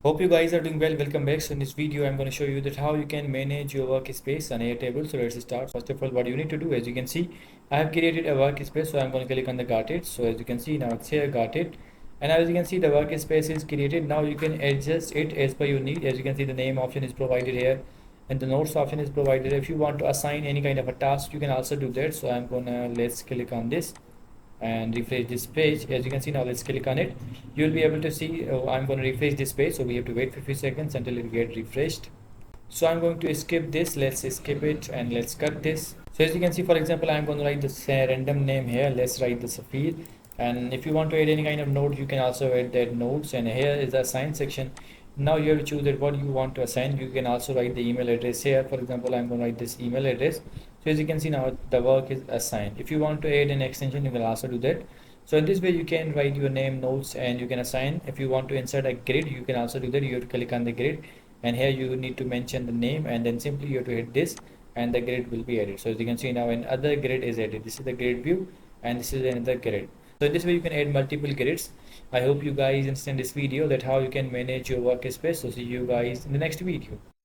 Hope you guys are doing well. Welcome back. So in this video, I'm going to show you that how you can manage your workspace on Airtable. So let's start. First of all, what you need to do, as you can see, I have created a workspace. So I'm going to click on the got it. So as you can see, now it's here, got it. And as you can see, the workspace is created. Now you can adjust it as per your need. As you can see, the name option is provided here, and the notes option is provided. If you want to assign any kind of a task, you can also do that. So I'm gonna let's click on this and refresh this page. As you can see, now let's click on it. You'll be able to see I'm going to refresh this page, so we have to wait for a few seconds until it get refreshed. So I'm going to skip this. Let's skip it and let's cut this. So as you can see, for example, I'm going to write this random name here. Let's write this field. And if you want to add any kind of node, you can also add that nodes. And here is the assign section. Now you have to choose that what you want to assign. You can also write the email address here. For example, I'm going to write this email address. So as you can see, now the work is assigned. If you want to add an extension, you can also do that. So in this way, you can write your name, notes, and you can assign. If you want to insert a grid, you can also do that. You have to click on the grid, and here you need to mention the name, and then simply you have to hit this, and the grid will be added. So as you can see, now another grid is added. This is the grid view, and this is another grid. So in this way, you can add multiple grids. I hope you guys understand this video, that how you can manage your workspace. So see you guys in the next video.